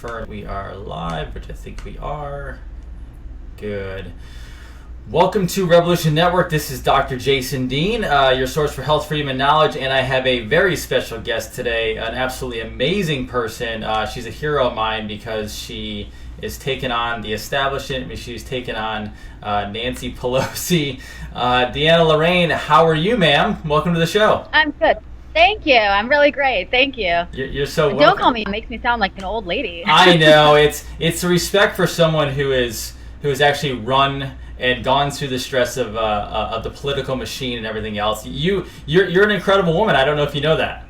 confirm we are live, which I think we are. Good. Welcome to Revolution Network. This is Dr. Jason Dean, your source for health, freedom, and knowledge, and I have a very special guest today, an absolutely amazing person. She's a hero of mine because she is taking on the establishment. She's taken on Nancy Pelosi. DeAnna Lorraine, how are you, ma'am? Welcome to the show. I'm good. Thank you. I'm really great. Thank you. You're so welcome. Don't call me. It makes me sound like an old lady. I know. It's a respect for someone who has actually run and gone through the stress of the political machine and everything else. You're an incredible woman. I don't know if you know that.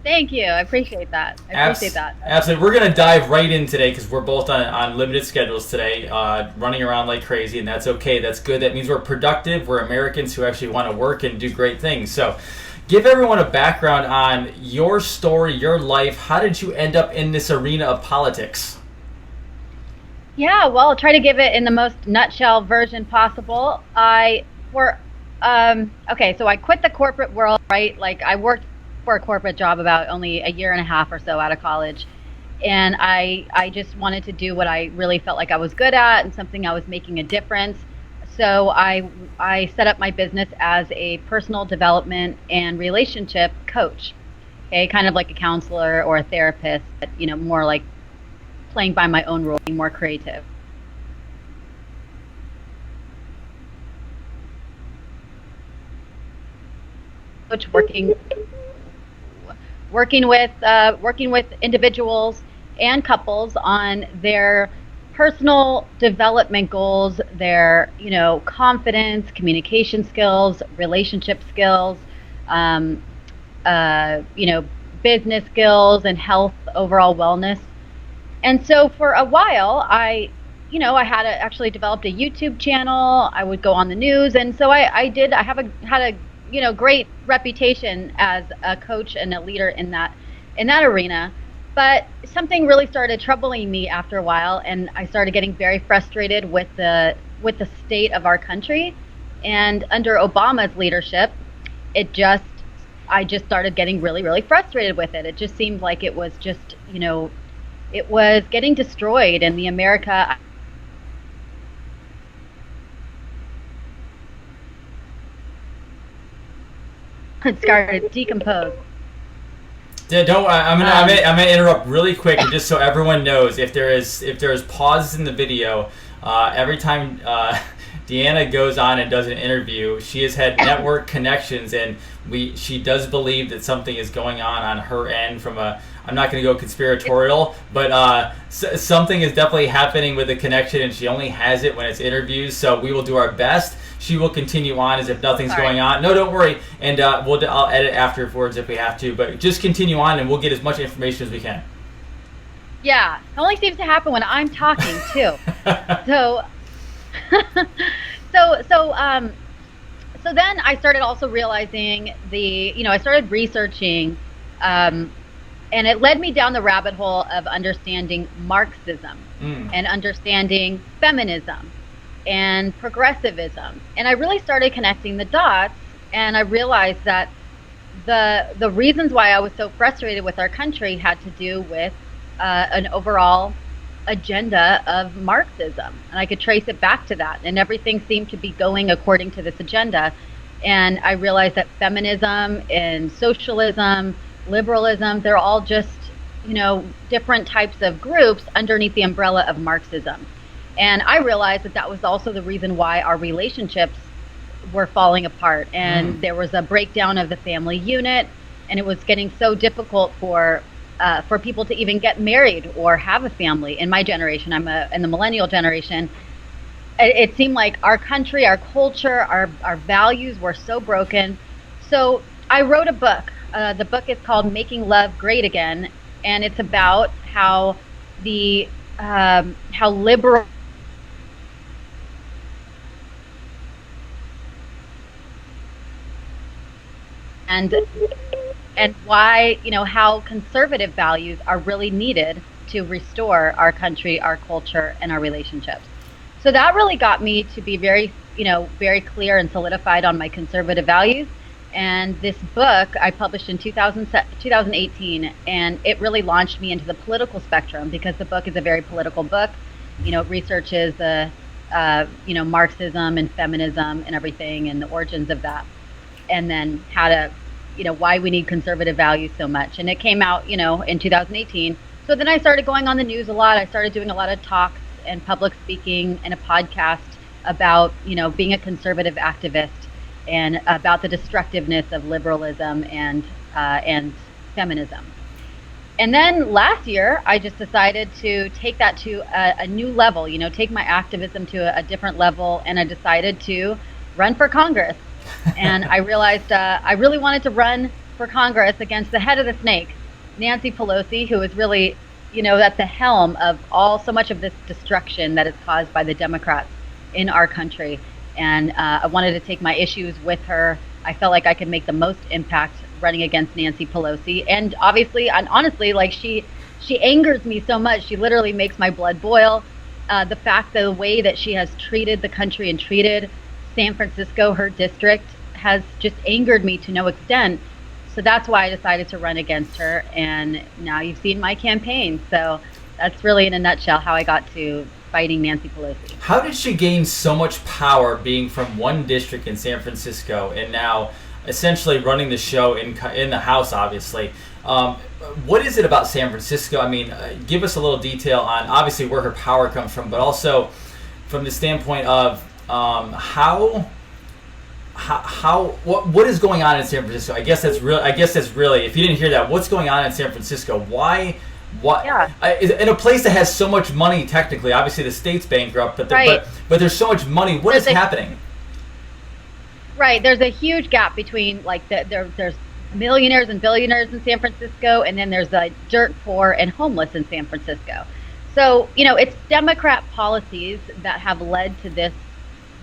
Thank you. I appreciate that. Absolutely. We're going to dive right in today because we're both on limited schedules today, running around like crazy, and that's okay. That's good. That means we're productive. We're Americans who actually want to work and do great things. So give everyone a background on your story, your life. How did you end up in this arena of politics? Yeah, well, I'll try to give it in the most nutshell version possible. So I quit the corporate world, right? Like I worked for a corporate job about only a year and a half or so out of college. And I just wanted to do what I really felt like I was good at and something I was making a difference. So I set up my business as a personal development and relationship coach, okay, kind of like a counselor or a therapist, but, more like playing by my own rules, being more creative. Coach working with individuals and couples on their personal development goals, their confidence, communication skills, relationship skills, business skills, and health, overall wellness. And so for a while, I had actually developed a YouTube channel. I would go on the news, and so I had a great reputation as a coach and a leader in that arena. But something really started troubling me after a while, and I started getting very frustrated with the state of our country. And under Obama's leadership, I just started getting really, really frustrated with it. It just seemed like it was just, it was getting destroyed, and the America started to decompose. Yeah, I'm gonna interrupt really quick, and just so everyone knows, if there is pauses in the video, every time DeAnna goes on and does an interview, she has had network connections, and she does believe that something is going on her end from a. I'm not going to go conspiratorial, but something is definitely happening with the connection, and she only has it when it's interviews. So we will do our best. She will continue on as if nothing's going on. No, don't worry, and I'll edit afterwards if we have to. But just continue on, and we'll get as much information as we can. Yeah, it only seems to happen when I'm talking too. So then I started also realizing I started researching. And it led me down the rabbit hole of understanding Marxism and understanding feminism and progressivism. And I really started connecting the dots, and I realized that the reasons why I was so frustrated with our country had to do with an overall agenda of Marxism. And I could trace it back to that. And everything seemed to be going according to this agenda. And I realized that feminism and socialism, liberalism, they're all just, different types of groups underneath the umbrella of Marxism. And I realized that was also the reason why our relationships were falling apart. And there was a breakdown of the family unit, and it was getting so difficult for people to even get married or have a family. In my generation, I'm in the millennial generation. It seemed like our country, our culture, our values were so broken. So I wrote a book. The book is called Making Love Great Again, and it's about how liberal and why, how conservative values are really needed to restore our country, our culture, and our relationships. So that really got me to be very, very clear and solidified on my conservative values. And this book I published in 2018, and it really launched me into the political spectrum because the book is a very political book. It researches the, Marxism and feminism and everything and the origins of that. And then how to, why we need conservative values so much. And it came out, in 2018. So then I started going on the news a lot. I started doing a lot of talks and public speaking and a podcast about, being a conservative activist and about the destructiveness of liberalism and feminism. And then last year, I just decided to take that to a new level, take my activism to a different level, and I decided to run for Congress. And I realized I really wanted to run for Congress against the head of the snake, Nancy Pelosi, who is really, at the helm of so much of this destruction that is caused by the Democrats in our country. And I wanted to take my issues with her. I felt like I could make the most impact running against Nancy Pelosi. And obviously, and honestly, like she angers me so much. She literally makes my blood boil. The way that she has treated the country and treated San Francisco, her district, has just angered me to no extent. So that's why I decided to run against her. And now you've seen my campaign. So that's really in a nutshell how I got to fighting Nancy Pelosi. How did she gain so much power being from one district in San Francisco and now essentially running the show in the House, obviously? What is it about San Francisco? I mean, give us a little detail on obviously where her power comes from, but also from the standpoint of what is going on in San Francisco? I guess that's really, if you didn't hear that, what's going on in San Francisco? Why? Yeah. In a place that has so much money, technically, obviously the state's bankrupt, but there's so much money. What is happening? Right. There's a huge gap between there's millionaires and billionaires in San Francisco, and then there's the dirt poor and homeless in San Francisco. So, it's Democrat policies that have led to this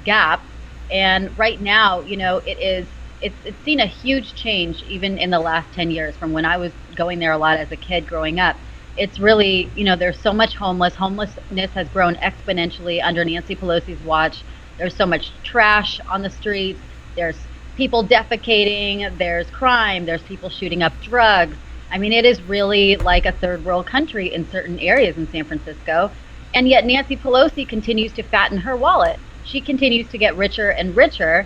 gap. And right now, it's seen a huge change even in the last 10 years from when I was going there a lot as a kid growing up. It's really, there's so much homelessness has grown exponentially under Nancy Pelosi's watch. There's so much trash on the streets. There's people defecating. There's crime. There's people shooting up drugs. I mean, it is really like a third world country in certain areas in San Francisco. And yet Nancy Pelosi continues to fatten her wallet. She continues to get richer and richer.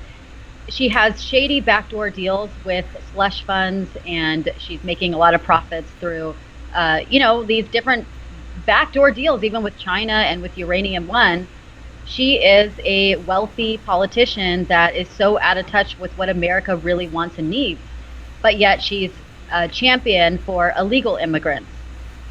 She has shady backdoor deals with slush funds, and she's making a lot of profits through, these different backdoor deals, even with China and with Uranium One. She is a wealthy politician that is so out of touch with what America really wants and needs. But yet she's a champion for illegal immigrants,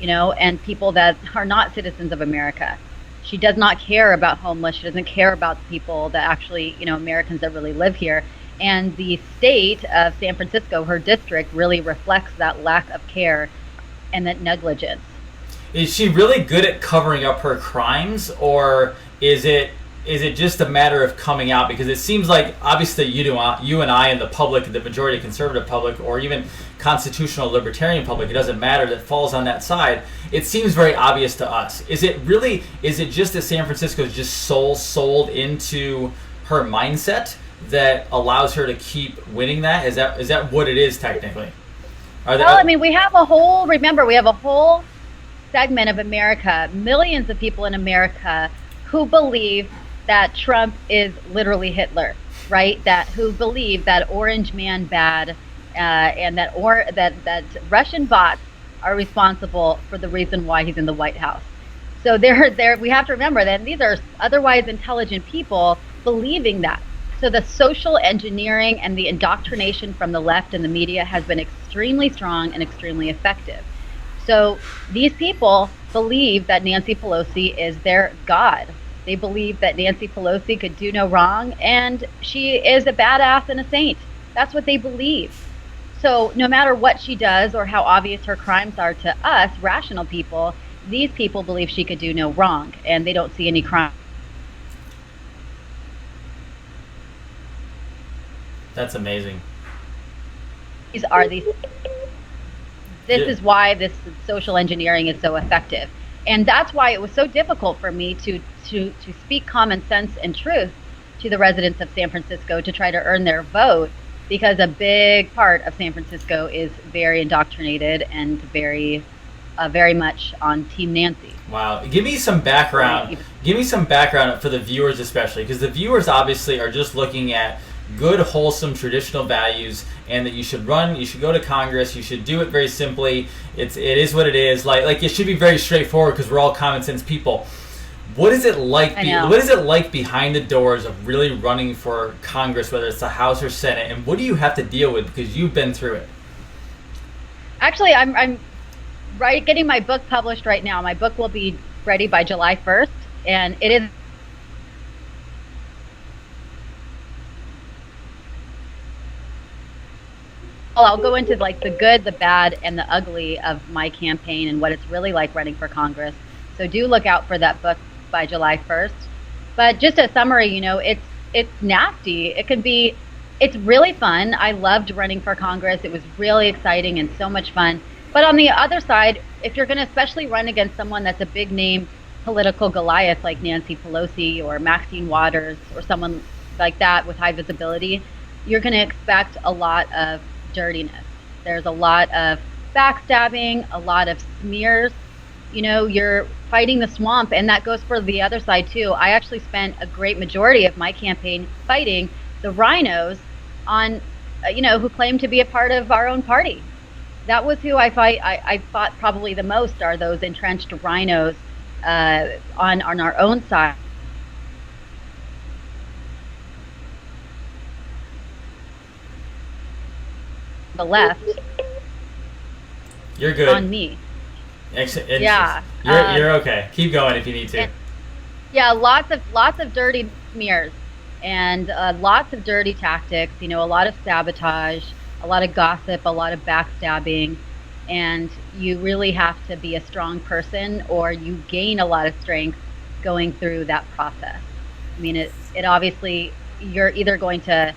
and people that are not citizens of America. She does not care about homeless. She doesn't care about the people that actually, Americans that really live here. And the state of San Francisco, her district, really reflects that lack of care and that negligence. Is she really good at covering up her crimes, or is it just a matter of coming out? Because it seems like, obviously, you and I and the public, the majority conservative public, or even constitutional libertarian public, it doesn't matter, that falls on that side, it seems very obvious to us. Is it just that San Francisco is just sold into her mindset that allows her to keep winning that? Is that what it is technically? We have a whole segment of America, millions of people in America who believe that Trump is literally Hitler, right? Who believe that orange man bad, and that Russian bots are responsible for the reason why he's in the White House. So we have to remember that these are otherwise intelligent people believing that. So the social engineering and the indoctrination from the left and the media has been extremely strong and extremely effective. So these people believe that Nancy Pelosi is their God. They believe that Nancy Pelosi could do no wrong, and she is a badass and a saint. That's what they believe. So no matter what she does or how obvious her crimes are to us, rational people, these people believe she could do no wrong, and they don't see any crime. That's amazing. This is why this social engineering is so effective. And that's why it was so difficult for me to speak common sense and truth to the residents of San Francisco to try to earn their vote, because a big part of San Francisco is very indoctrinated and very much on Team Nancy. Wow. Give me some background. Give me some background for the viewers especially, because the viewers obviously are just looking at good, wholesome, traditional values, and that you should run, you should go to Congress, you should do it very simply. It is what it is. Like it should be very straightforward because we're all common sense people. What is it like? What is it like behind the doors of really running for Congress, whether it's the House or Senate, and what do you have to deal with because you've been through it? Actually, I'm getting my book published right now. My book will be ready by July 1st, and it is I'll go into like the good, the bad, and the ugly of my campaign and what it's really like running for Congress. So do look out for that book by July 1st. But just a summary, it's nasty. It's really fun. I loved running for Congress. It was really exciting and so much fun. But on the other side, if you're going to especially run against someone that's a big name political Goliath like Nancy Pelosi or Maxine Waters or someone like that with high visibility, you're going to expect a lot of dirtiness. There's a lot of backstabbing, a lot of smears. You're fighting the swamp, and that goes for the other side too. I actually spent a great majority of my campaign fighting the rhinos on, who claim to be a part of our own party. That was who I fought probably the most, are those entrenched rhinos on our own side. The left. You're good. On me. Yeah. You're okay. Keep going if you need to. Yeah, lots of dirty smears and lots of dirty tactics. A lot of sabotage, a lot of gossip, a lot of backstabbing, and you really have to be a strong person, or you gain a lot of strength going through that process. I mean, it obviously, you're either going to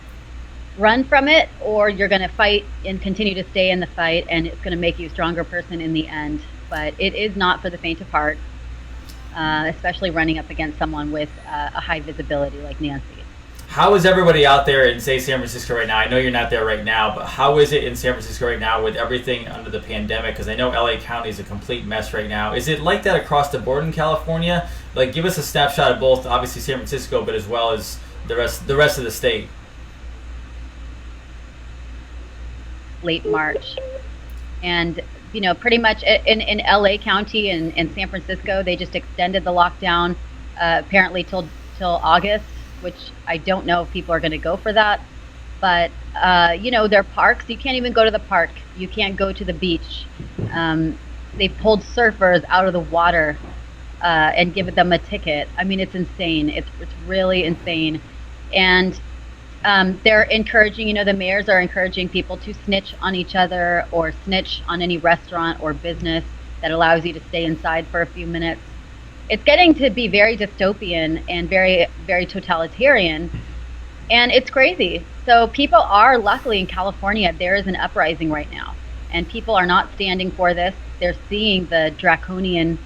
run from it, or you're going to fight and continue to stay in the fight, and it's going to make you a stronger person in the end. But it is not for the faint of heart, especially running up against someone with a high visibility like Nancy. How is everybody out there in, say, San Francisco right now? I know you're not there right now, but how is it in San Francisco right now with everything under the pandemic? Because I know LA County is a complete mess right now. Is it like that across the board in California? Like, give us a snapshot of both, obviously San Francisco, but as well as the rest of the state. Late March, and pretty much in LA County and San Francisco, they just extended the lockdown apparently till August, which I don't know if people are going to go for that. But there are parks. You can't even go to the park. You can't go to the beach. They've pulled surfers out of the water and given them a ticket. I mean, it's insane. It's really insane. And they're encouraging, the mayors are encouraging people to snitch on each other or snitch on any restaurant or business that allows you to stay inside for a few minutes. It's getting to be very dystopian and very, very totalitarian, and it's crazy. So people are, luckily in California, there is an uprising right now, and people are not standing for this. They're seeing the draconian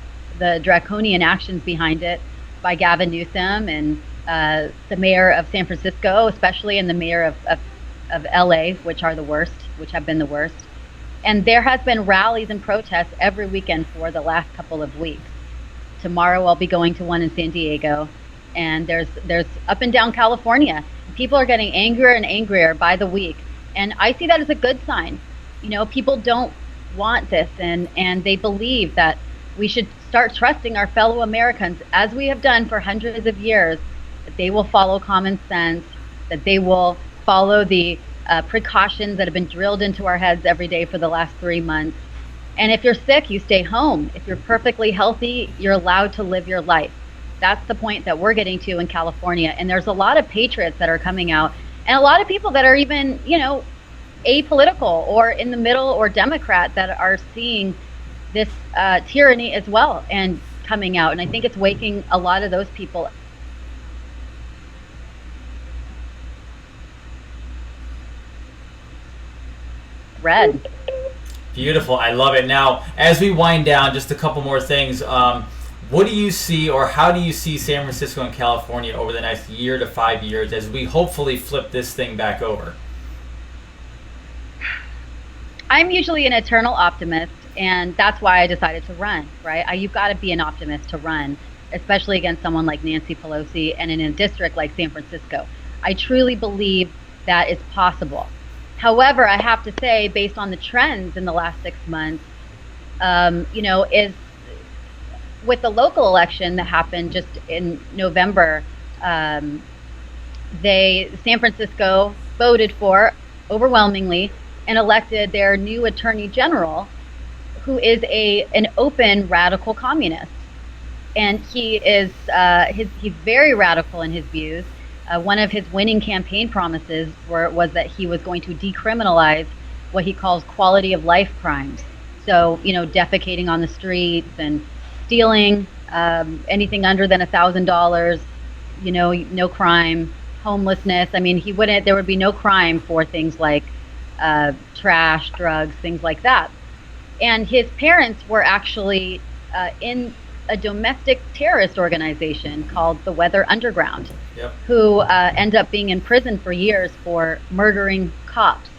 actions behind it by Gavin Newsom and the mayor of San Francisco, especially, and the mayor of LA, which have been the worst. And there has been rallies and protests every weekend for the last couple of weeks. Tomorrow I'll be going to one in San Diego, and there's up and down California. People are getting angrier and angrier by the week, and I see that as a good sign. People don't want this, and they believe that we should start trusting our fellow Americans, as we have done for hundreds of years, that they will follow common sense, that they will follow the precautions that have been drilled into our heads every day for the last 3 months. And if you're sick, you stay home. If you're perfectly healthy, you're allowed to live your life. That's the point that we're getting to in California. And there's a lot of patriots that are coming out, and a lot of people that are even, apolitical or in the middle or Democrat that are seeing this tyranny as well and coming out. And I think it's waking a lot of those people up. Red. Beautiful. I love it. Now, as we wind down, just a couple more things. What do you see, or how do you see San Francisco and California over the next year to 5 years as we hopefully flip this thing back over? I'm usually an eternal optimist, and that's why I decided to run, right? You've got to be an optimist to run, especially against someone like Nancy Pelosi and in a district like San Francisco. I truly believe that it's possible. However, I have to say, based on the trends in the last 6 months, is with the local election that happened just in November, San Francisco voted for overwhelmingly and elected their new attorney general, who is an open radical communist, and he is he's very radical in his views. One of his winning campaign promises was that he was going to decriminalize what he calls quality of life crimes. So, defecating on the streets and stealing anything under than $1,000, no crime, homelessness. I mean, there would be no crime for things like trash, drugs, things like that. And his parents were actually in a domestic terrorist organization called the Weather Underground, yep, who end up being in prison for years for murdering cops.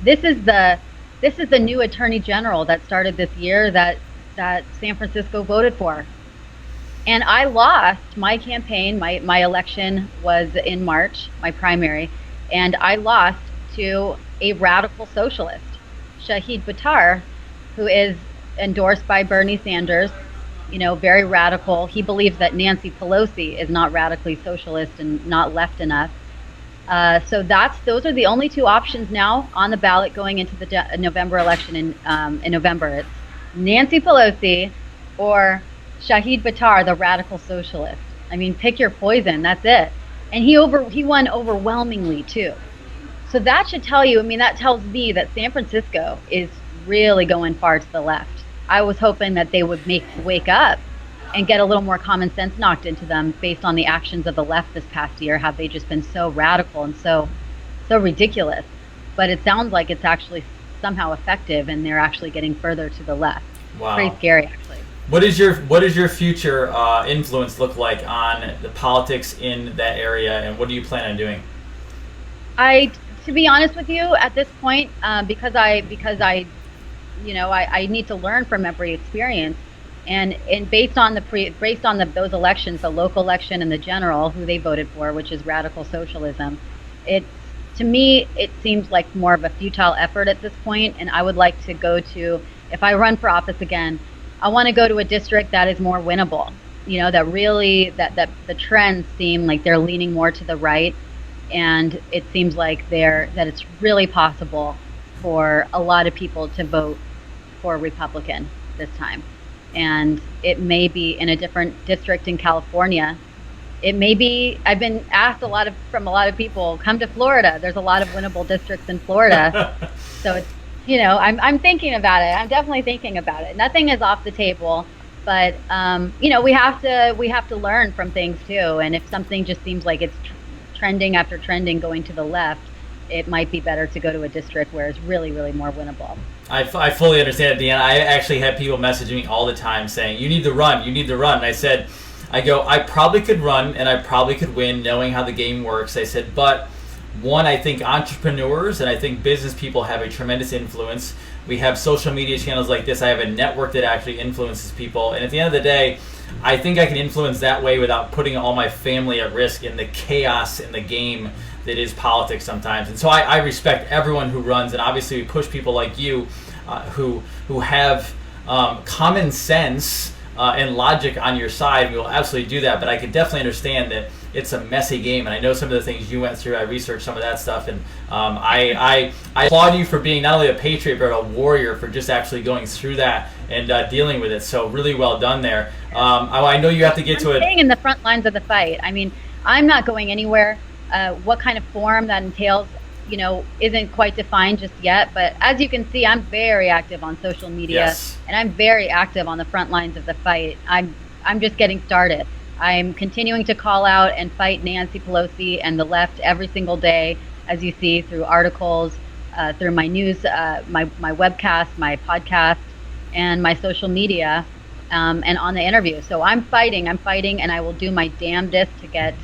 This is the new attorney general that started this year that San Francisco voted for. And I lost my campaign. My election was in March, my primary, and I lost to a radical socialist, Shahid Buttar, who is endorsed by Bernie Sanders, very radical. He believes that Nancy Pelosi is not radically socialist and not left enough. So those are the only two options now on the ballot going into the November election in November. It's Nancy Pelosi or Shahid Buttar, the radical socialist. I mean, pick your poison. That's it. And he won overwhelmingly too. So that should tell you. I mean, that tells me that San Francisco is really going far to the left. I was hoping that they would wake up and get a little more common sense knocked into them based on the actions of the left this past year. Have they just been so radical and so ridiculous? But it sounds like it's actually somehow effective, and they're actually getting further to the left. Wow. Pretty scary, actually. What does your future influence look like on the politics in that area, and what do you plan on doing? To be honest with you, at this point, because I need to learn from every experience, and based on those elections, the local election and the general, who they voted for, which is radical socialism, to me it seems like more of a futile effort at this point. And I would like to go to, if I run for office again, I want to go to a district that is more winnable. That really that the trends seem like they're leaning more to the right, and it seems like that it's really possible for a lot of people to vote for a Republican this time. And it may be in a different district in California. It may be, I've been asked from a lot of people, come to Florida. There's a lot of winnable districts in Florida. So it's, I'm thinking about it. I'm definitely thinking about it. Nothing is off the table, but we have to learn from things too. And if something just seems like it's trending after trending going to the left, it might be better to go to a district where it's really, really more winnable. I fully understand it, DeAnna. I actually have people messaging me all the time saying, you need to run. And I probably could run and I probably could win knowing how the game works. I said, but one, I think entrepreneurs and I think business people have a tremendous influence. We have social media channels like this. I have a network that actually influences people. And at the end of the day, I think I can influence that way without putting all my family at risk in the chaos in the game that is politics sometimes. And so I respect everyone who runs, and obviously we push people like you who have common sense and logic on your side. We will absolutely do that, but I can definitely understand that it's a messy game, and I know some of the things you went through. I researched some of that stuff, and I applaud you for being not only a patriot but a warrior for just actually going through that and dealing with it. So really well done there. I know you have to get to it. Staying in the front lines of the fight. I mean, I'm not going anywhere. What kind of form that entails, isn't quite defined just yet. But as you can see, I'm very active on social media, yes, and I'm very active on the front lines of the fight. I'm just getting started. I'm continuing to call out and fight Nancy Pelosi and the left every single day, as you see, through articles, through my news, my webcast, my podcast, and my social media, and on the interview. So I'm fighting, and I will do my damnedest to get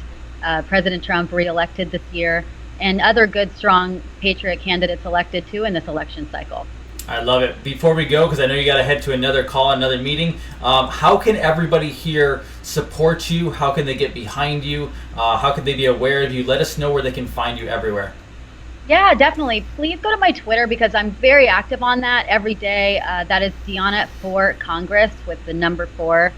President Trump reelected this year, and other good, strong patriot candidates elected too in this election cycle. I love it. Before we go, because I know you got to head to another call, another meeting, how can everybody here support you? How can they get behind you? How can they be aware of you? Let us know where they can find you everywhere. Yeah, definitely. Please go to my Twitter because I'm very active on that every day. That is DeAnna for Congress with the number 4,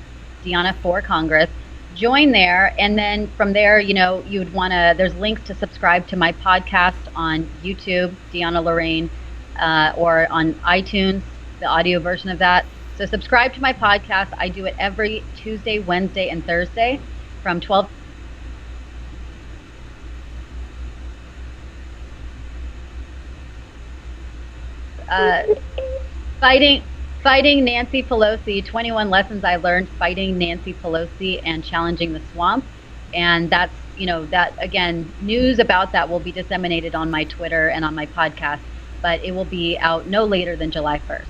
DeAnna for Congress. Join there, and then from there, you know, you would want to, there's links to subscribe to my podcast on YouTube, DeAnna Lorraine, or on iTunes, the audio version of that. So subscribe to my podcast. I do it every Tuesday, Wednesday, and Thursday from 12. Fighting Nancy Pelosi, 21 lessons I learned fighting Nancy Pelosi and challenging the swamp. And that's, you know, that again, news about that will be disseminated on my Twitter and on my podcast, but it will be out no later than July 1st.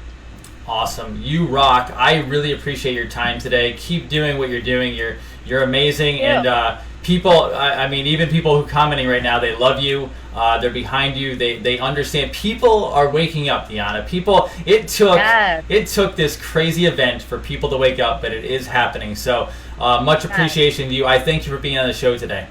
Awesome. You rock. I really appreciate your time today. Keep doing what you're doing. You're amazing. And people, I mean, even people who are commenting right now, they love you. They're behind you. They understand. People are waking up, DeAnna. People, it took this crazy event for people to wake up, but it is happening. So much appreciation to you. I thank you for being on the show today.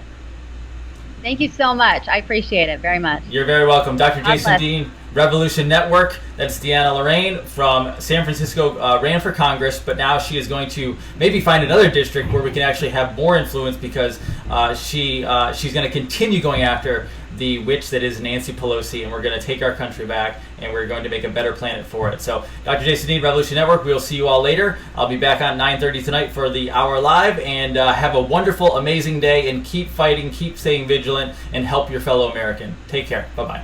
Thank you so much. I appreciate it very much. You're very welcome. Dr. Jason Dean, Revolution Network. That's DeAnna Lorraine from San Francisco, ran for Congress, but now she is going to maybe find another district where we can actually have more influence because she's going to continue going after the witch that is Nancy Pelosi, and we're going to take our country back, and we're going to make a better planet for it. So, Dr. Jason Dean, Revolution Network, we'll see you all later. I'll be back on 9:30 tonight for the Hour Live, and have a wonderful, amazing day, and keep fighting, keep staying vigilant, and help your fellow American. Take care. Bye-bye.